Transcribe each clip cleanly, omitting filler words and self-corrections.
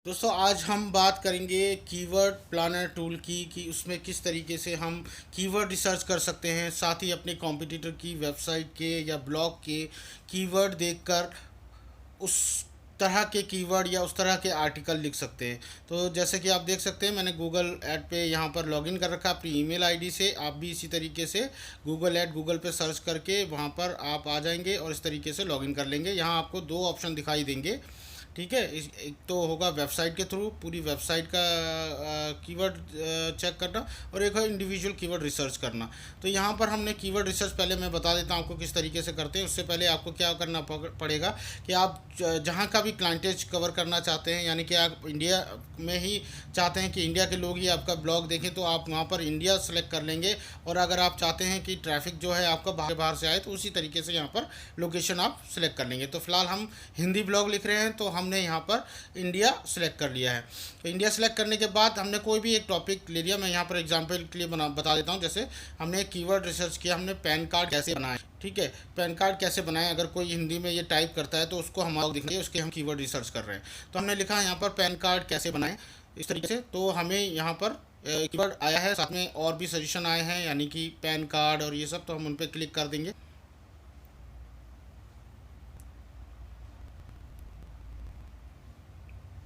दोस्तों आज हम बात करेंगे कीवर्ड प्लानर टूल की कि उसमें किस तरीके से हम कीवर्ड रिसर्च कर सकते हैं, साथ ही अपने कॉम्पिटिटर की वेबसाइट के या ब्लॉग के कीवर्ड देखकर उस तरह के कीवर्ड या उस तरह के आर्टिकल लिख सकते हैं। तो जैसे कि आप देख सकते हैं, मैंने गूगल ऐड पे यहाँ पर लॉगिन कर रखा है अपनी ईमेल आईडी से। आप भी इसी तरीके से गूगल पे सर्च करके वहाँ पर आप आ जाएंगे और इस तरीके से लॉगिन कर लेंगे। यहाँ आपको दो ऑप्शन दिखाई देंगे। ठीक है, एक तो होगा वेबसाइट के थ्रू पूरी वेबसाइट का कीवर्ड चेक करना, और एक है इंडिविजुअल कीवर्ड रिसर्च करना। तो यहाँ पर हमने कीवर्ड रिसर्च, पहले मैं बता देता हूँ आपको किस तरीके से करते हैं। उससे पहले आपको क्या करना पड़ेगा कि आप जहाँ का भी क्लाइंटेज कवर करना चाहते हैं, यानी कि आप इंडिया में ही चाहते हैं कि इंडिया के लोग ही आपका ब्लॉग देखें, तो आप वहाँ पर इंडिया सेलेक्ट कर लेंगे। और अगर आप चाहते हैं कि ट्रैफिक जो है आपका बाहर बाहर से आए, तो उसी तरीके से यहाँ पर लोकेशन आप सिलेक्ट कर लेंगे। तो फिलहाल हम हिंदी ब्लॉग लिख रहे हैं, तो हमने यहाँ पर इंडिया सेलेक्ट कर लिया है। तो इंडिया सेलेक्ट करने के बाद हमने कोई भी एक टॉपिक ले लिया। मैं यहाँ पर एग्जांपल के लिए बता देता हूँ। जैसे हमने एक कीवर्ड रिसर्च किया, हमने पैन कार्ड कैसे बनाएं। ठीक है, पैन कार्ड कैसे बनाएं, अगर कोई हिंदी में ये टाइप करता है तो उसको हमारा दिखना है, उसके हम कीवर्ड रिसर्च कर रहे हैं। तो हमने लिखा है यहाँ पर पैन कार्ड कैसे बनाएं इस तरीके से। तो हमें यहाँ पर कीवर्ड आया है, साथ में और भी सजेशन आए हैं, यानी कि पैन कार्ड और ये सब। तो हम उन पर क्लिक कर देंगे।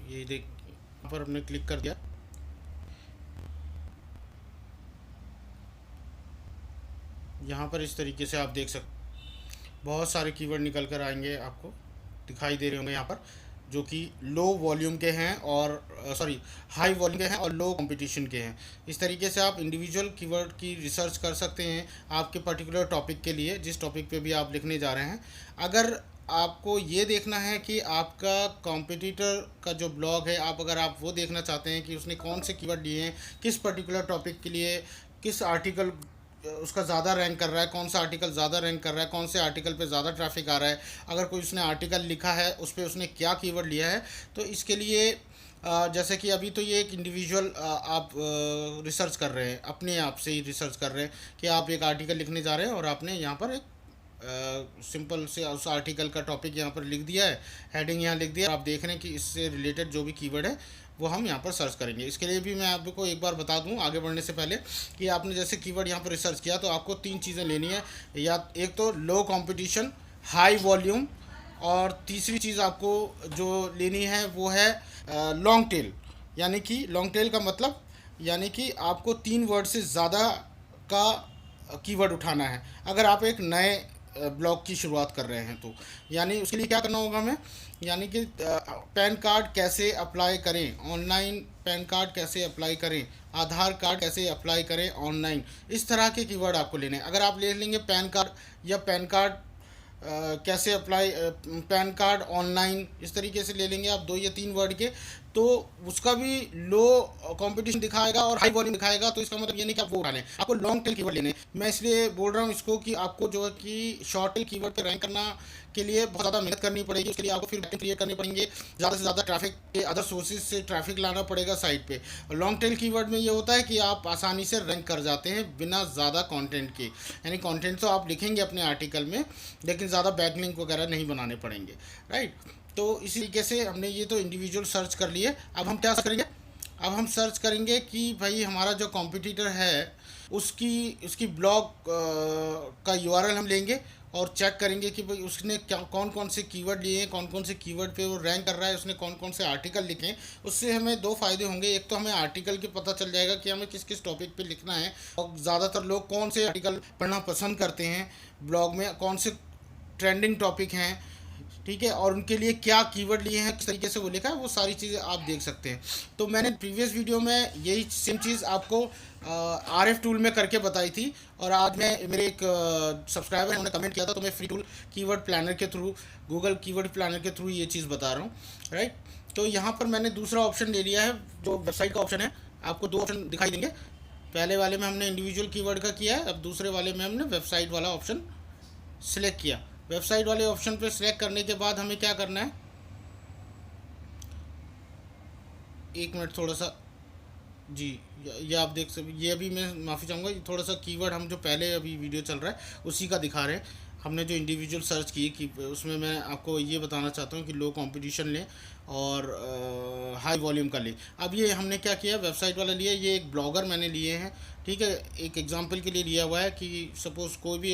ये देख, यहाँ पर हमने क्लिक कर दिया। यहाँ पर इस तरीके से आप देख सकते, बहुत सारे कीवर्ड निकल कर आएंगे, आपको दिखाई दे रहे होंगे यहाँ पर, जो कि लो वॉल्यूम के हैं और सॉरी हाई वॉल्यूम के हैं और लो कंपटीशन के हैं। इस तरीके से आप इंडिविजुअल कीवर्ड की रिसर्च कर सकते हैं आपके पर्टिकुलर टॉपिक के लिए, जिस टॉपिक पे भी आप लिखने जा रहे हैं। अगर आपको ये देखना है कि आपका कॉम्पिटिटर का जो ब्लॉग है, अगर आप वो देखना चाहते हैं कि उसने कौन से कीवर्ड लिए हैं, किस पर्टिकुलर टॉपिक के लिए, किस आर्टिकल उसका ज़्यादा रैंक कर रहा है, कौन सा आर्टिकल ज़्यादा रैंक कर रहा है, कौन से आर्टिकल पे ज़्यादा ट्रैफिक आ रहा है, अगर कोई उसने आर्टिकल लिखा है उस पर उसने क्या कीवर्ड लिया है। तो इसके लिए जैसे कि अभी तो ये एक इंडिविजुअल आप रिसर्च कर रहे हैं, अपने आप से ही रिसर्च कर रहे हैं कि आप एक आर्टिकल लिखने जा रहे हैं और आपने यहाँ पर एक सिंपल से उस आर्टिकल का टॉपिक यहाँ पर लिख दिया है, हेडिंग यहाँ लिख दिया। आप देख रहे हैं कि इससे रिलेटेड जो भी कीवर्ड है वो हम यहाँ पर सर्च करेंगे। इसके लिए भी मैं आपको एक बार बता दूँ आगे बढ़ने से पहले कि आपने जैसे कीवर्ड यहाँ पर रिसर्च किया, तो आपको तीन चीज़ें लेनी है। या एक तो लो कंपटीशन, हाई वॉल्यूम, और तीसरी चीज़ आपको जो लेनी है वो है लॉन्ग टेल। यानी कि लॉन्ग टेल का मतलब, यानी कि आपको तीन वर्ड से ज़्यादा का कीवर्ड उठाना है अगर आप एक नए ब्लॉग की शुरुआत कर रहे हैं। तो यानी उसके लिए क्या करना होगा हमें, यानी कि पैन कार्ड कैसे अप्लाई करें ऑनलाइन, पैन कार्ड कैसे अप्लाई करें, आधार कार्ड कैसे अप्लाई करें ऑनलाइन, इस तरह के कीवर्ड आपको लेने हैं। अगर आप ले लेंगे पैन कार्ड या पैन कार्ड कैसे अप्लाई, पैन कार्ड ऑनलाइन, इस तरीके से ले लेंगे आप दो या तीन वर्ड के, तो उसका भी लो कंपटीशन दिखाएगा और हाई वॉल्यूम दिखाएगा। तो इसका मतलब ये नहीं कि आप वो उठा लें, आपको लॉन्ग टेल कीवर्ड लेने। मैं इसलिए बोल रहा हूँ इसको कि आपको जो है कि शॉर्ट टेल कीवर्ड पे रैंक करना के लिए बहुत ज़्यादा मेहनत करनी पड़ेगी। उसके लिए आपको फिर बैकलिंक क्रिएट करने पड़ेंगे, ज़्यादा से ज़्यादा ट्रैफिक के अदर सोर्सेज से ट्रैफिक लाना पड़ेगा साइट पे। और लॉन्ग टेल कीवर्ड में ये होता है कि आप आसानी से रैंक कर जाते हैं बिना ज़्यादा कंटेंट के। यानी कंटेंट तो आप लिखेंगे अपने आर्टिकल में, लेकिन ज़्यादा बैकलिंक वगैरह नहीं बनाने पड़ेंगे, राइट। तो इसी तरीके से हमने ये तो इंडिविजुअल सर्च कर लिए। अब हम क्या करेंगे, अब हम सर्च करेंगे कि भाई हमारा जो कॉम्पिटिटर है उसकी उसकी ब्लॉग का यूआरएल हम लेंगे और चेक करेंगे कि भाई उसने क्या कौन कौन से कीवर्ड लिए हैं, कौन कौन से कीवर्ड पे वो रैंक कर रहा है, उसने कौन कौन से आर्टिकल लिखे हैं। उससे हमें दो फ़ायदे होंगे। एक तो हमें आर्टिकल के पता चल जाएगा कि हमें किस किस टॉपिक पे लिखना है, और ज़्यादातर लोग कौन से आर्टिकल पढ़ना पसंद करते हैं, ब्लॉग में कौन से ट्रेंडिंग टॉपिक हैं, ठीक है, और उनके लिए क्या कीवर्ड लिए हैं, किस तरीके से वो लिखा है, वो सारी चीज़ें आप देख सकते हैं। तो मैंने प्रीवियस वीडियो में यही सेम चीज़ आपको RF टूल में करके बताई थी, और आज मैं मेरे एक सब्सक्राइबर ने उन्होंने कमेंट किया था, तो मैं फ्री टूल कीवर्ड प्लानर के थ्रू, गूगल कीवर्ड प्लानर के थ्रू ये चीज़ बता रहा हूँ, राइट। तो यहाँ पर मैंने दूसरा ऑप्शन ले लिया है, जो वेबसाइट का ऑप्शन है। आपको दो ऑप्शन दिखाई देंगे, पहले वाले में हमने इंडिविजुअल कीवर्ड का किया है, अब दूसरे वाले में हमने वेबसाइट वाला ऑप्शन सिलेक्ट किया। वेबसाइट वाले ऑप्शन पे सिलेक्ट करने के बाद हमें क्या करना है, एक मिनट थोड़ा सा, जी, ये आप देख सकते, ये अभी मैं माफ़ी चाहूँगा, ये थोड़ा सा कीवर्ड हम जो पहले अभी वीडियो चल रहा है उसी का दिखा रहे हैं। हमने जो इंडिविजुअल सर्च की कि उसमें मैं आपको ये बताना चाहता हूँ कि लो कंपटीशन लें और हाई वॉल्यूम का लें। अब ये हमने क्या किया, वेबसाइट वाला लिया, ये एक ब्लॉगर मैंने लिए हैं, ठीक है, एक एग्जांपल के लिए लिया हुआ है कि सपोज़ कोई भी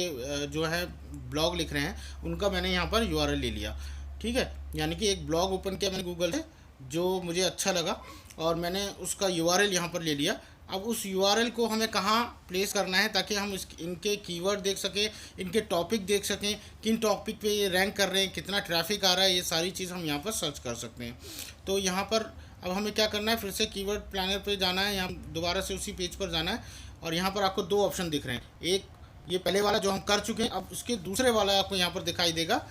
जो है ब्लॉग लिख रहे हैं, उनका मैंने यहाँ पर यूआरएल ले लिया, ठीक है। यानी कि एक ब्लॉग ओपन किया मैंने गूगल से जो मुझे अच्छा लगा और मैंने उसका यूआरएल यहाँ पर ले लिया। अब उस यूआरएल को हमें कहाँ प्लेस करना है ताकि हम इनके कीवर्ड देख सकें, इनके टॉपिक देख सकें, किन टॉपिक पे ये रैंक कर रहे हैं, कितना ट्रैफिक आ रहा है, ये सारी चीज़ हम यहाँ पर सर्च कर सकते हैं। तो यहाँ पर अब हमें क्या करना है, फिर से कीवर्ड प्लानर पे जाना है, यहाँ दोबारा से उसी पेज पर जाना है और यहाँ पर आपको दो ऑप्शन दिख रहे हैं। एक ये पहले वाला जो हम कर चुके हैं, अब उसके दूसरे वाला आपको यहाँ पर दिखाई देगा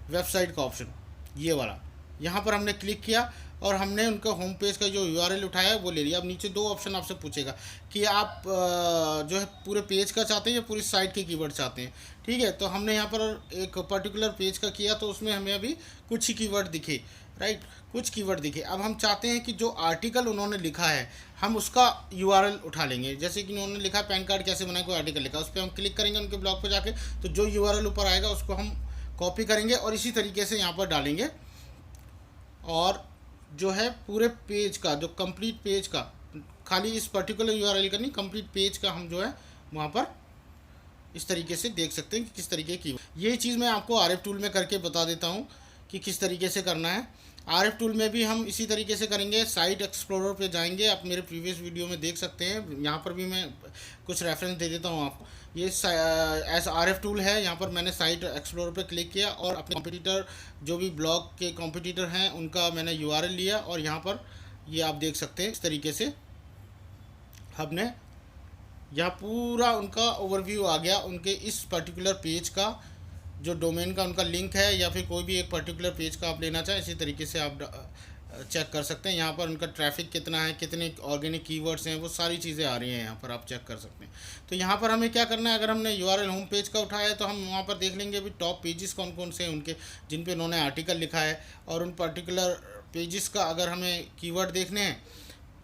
वेबसाइट का ऑप्शन, ये वाला। यहाँ पर हमने क्लिक किया और हमने उनका होम पेज का जो यूआरएल उठाया है वो ले लिया। अब नीचे दो ऑप्शन आपसे पूछेगा कि आप जो है पूरे पेज का चाहते हैं या पूरी साइट के कीवर्ड चाहते हैं, ठीक है। तो हमने यहाँ पर एक पर्टिकुलर पेज का किया तो उसमें हमें अभी कुछ ही कीवर्ड दिखे, राइट, कुछ कीवर्ड दिखे। अब हम चाहते हैं कि जो आर्टिकल उन्होंने लिखा है हम उसका यूआरएल उठा लेंगे। जैसे कि उन्होंने लिखा पैन कार्ड कैसे बनाए, कोई आर्टिकल लिखा, उस पर हम क्लिक करेंगे उनके ब्लॉग पर जाके, तो जो यूआरएल ऊपर आएगा उसको हम कॉपी करेंगे और इसी तरीके से यहाँ पर डालेंगे और जो है पूरे पेज का, जो कंप्लीट पेज का, खाली इस पर्टिकुलर यूआरएल का नहीं, कंप्लीट पेज का हम जो है वहाँ पर इस तरीके से देख सकते हैं कि किस तरीके की। ये चीज़ मैं आपको आरएफ टूल में करके बता देता हूँ कि किस तरीके से करना है। आरएफ टूल में भी हम इसी तरीके से करेंगे। साइट एक्सप्लोरर पे जाएंगे, आप मेरे प्रीवियस वीडियो में देख सकते हैं, यहाँ पर भी मैं कुछ रेफरेंस दे देता हूँ आपको। ये एस आरएफ टूल है, यहाँ पर मैंने साइट एक्सप्लोरर पे क्लिक किया और अपने कॉम्पिटिटर जो भी ब्लॉग के कॉम्पिटिटर हैं उनका मैंने यूआरएल लिया और यहाँ पर ये आप देख सकते हैं इस तरीके से हमने यहाँ पूरा उनका ओवरव्यू आ गया, उनके इस पर्टिकुलर पेज का जो डोमेन का उनका लिंक है या फिर कोई भी एक पर्टिकुलर पेज का आप लेना चाहें, इसी तरीके से आप चेक कर सकते हैं। यहाँ पर उनका ट्रैफिक कितना है, कितने ऑर्गेनिक कीवर्ड्स हैं, वो सारी चीज़ें आ रही हैं यहाँ पर, आप चेक कर सकते हैं। तो यहाँ पर हमें क्या करना है, अगर हमने यूआरएल होम पेज का उठाया है तो हम वहाँ पर देख लेंगे अभी टॉप पेजेस कौन कौन से हैं उनके, जिन पे उन्होंने आर्टिकल लिखा है। और उन पर्टिकुलर पेजेस का अगर हमें कीवर्ड देखने हैं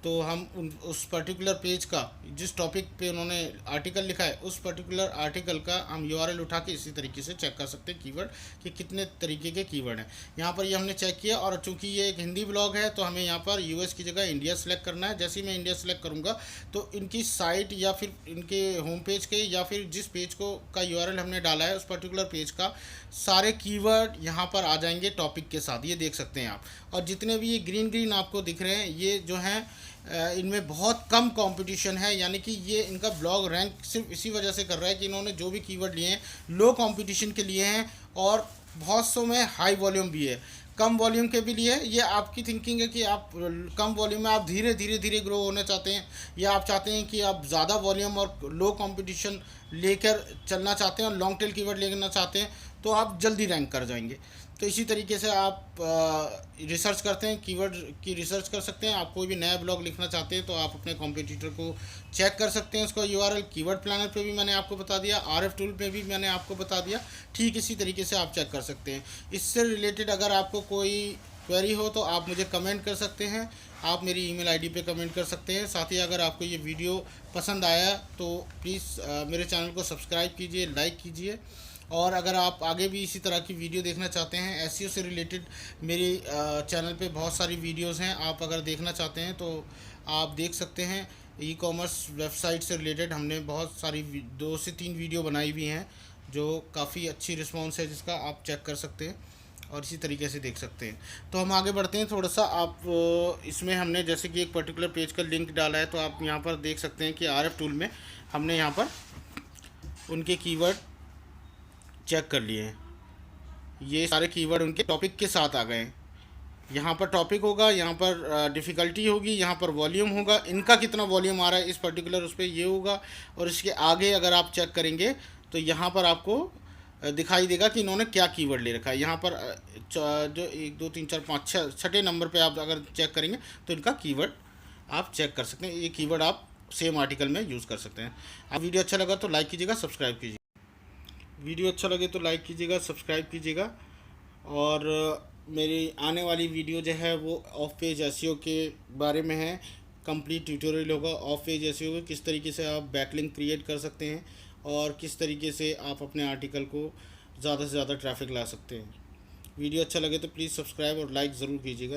तो हम उस पर्टिकुलर पेज का जिस टॉपिक पे उन्होंने आर्टिकल लिखा है उस पर्टिकुलर आर्टिकल का हम यूआरएल उठा के इसी तरीके से चेक कर सकते हैं कीवर्ड कि कितने तरीके के कीवर्ड हैं। यहाँ पर ये हमने चेक किया और चूंकि ये एक हिंदी ब्लॉग है तो हमें यहाँ पर यूएस की जगह इंडिया सेलेक्ट करना है। जैसे ही मैं इंडिया सेलेक्ट करूँगा तो इनकी साइट या फिर इनके होम पेज के या फिर जिस पेज को का यूआरएल हमने डाला है उस पर्टिकुलर पेज का सारे कीवर्ड यहाँ पर आ जाएंगे टॉपिक के साथ, ये देख सकते हैं आप। और जितने भी ये ग्रीन ग्रीन आपको दिख रहे हैं ये जो हैं इनमें बहुत कम कंपटीशन है, यानी कि ये इनका ब्लॉग रैंक सिर्फ इसी वजह से कर रहा है कि इन्होंने जो भी कीवर्ड लिए हैं लो कंपटीशन के लिए हैं और बहुत सौ में हाई वॉल्यूम भी है, कम वॉल्यूम के भी लिए। ये आपकी थिंकिंग है कि आप कम वॉल्यूम में आप धीरे धीरे धीरे ग्रो होना चाहते हैं या आप चाहते हैं कि आप ज़्यादा वॉल्यूम और लो कंपटीशन लेकर चलना चाहते हैं और लॉन्ग टेल कीवर्ड लेना चाहते हैं तो आप जल्दी रैंक कर जाएंगे। तो इसी तरीके से आप रिसर्च करते हैं, कीवर्ड की रिसर्च कर सकते हैं। आप कोई भी नया ब्लॉग लिखना चाहते हैं तो आप अपने कॉम्पिटिटर को चेक कर सकते हैं उसका यूआरएल। कीवर्ड प्लानर पे भी मैंने आपको बता दिया, आरएफ टूल पे भी मैंने आपको बता दिया, ठीक इसी तरीके से आप चेक कर सकते हैं। इससे रिलेटेड अगर आपको कोई क्वेरी हो तो आप मुझे कमेंट कर सकते हैं, आप मेरी ईमेल आईडी पे कमेंट कर सकते हैं। साथ ही अगर आपको ये वीडियो पसंद आया तो प्लीज़ मेरे चैनल को सब्सक्राइब कीजिए, लाइक कीजिए। और अगर आप आगे भी इसी तरह की वीडियो देखना चाहते हैं एसईओ से रिलेटेड, मेरे चैनल पे बहुत सारी वीडियोस हैं, आप अगर देखना चाहते हैं तो आप देख सकते हैं। ई कॉमर्स वेबसाइट से रिलेटेड हमने बहुत सारी 2 से 3 वीडियो बनाई हुई हैं जो काफ़ी अच्छी रिस्पॉन्स है जिसका, आप चेक कर सकते हैं और इसी तरीके से देख सकते हैं। तो हम आगे बढ़ते हैं थोड़ा सा। आप इसमें हमने जैसे कि एक पर्टिकुलर पेज का लिंक डाला है तो आप यहाँ पर देख सकते हैं कि आरएफ टूल में हमने यहाँ पर उनके कीवर्ड चेक कर लिए हैं। ये सारे कीवर्ड उनके टॉपिक के साथ आ गए हैं। यहाँ पर टॉपिक होगा, यहाँ पर डिफ़िकल्टी होगी, यहाँ पर वॉल्यूम होगा, इनका कितना वॉल्यूम आ रहा है इस पर्टिकुलर उस पर ये होगा। और इसके आगे अगर आप चेक करेंगे तो यहाँ पर आपको दिखाई देगा कि इन्होंने क्या कीवर्ड ले रखा है। यहाँ पर जो 1 2 3 4 5 6 नंबर पे आप अगर चेक करेंगे तो इनका कीवर्ड आप चेक कर सकते हैं। ये कीवर्ड आप सेम आर्टिकल में यूज़ कर सकते हैं। आप वीडियो अच्छा लगा तो लाइक कीजिएगा, सब्सक्राइब कीजिए। वीडियो अच्छा लगे तो लाइक कीजिएगा, सब्सक्राइब कीजिएगा। और मेरी आने वाली वीडियो जो है वो ऑफ पेज एसईओ के बारे में है। कंप्लीट ट्यूटोरियल होगा ऑफ पेज एसईओ किस तरीके से आप बैकलिंक क्रिएट कर सकते हैं और किस तरीके से आप अपने आर्टिकल को ज़्यादा से ज़्यादा ट्रैफिक ला सकते हैं। वीडियो अच्छा लगे तो प्लीज़ सब्सक्राइब और लाइक ज़रूर कीजिएगा।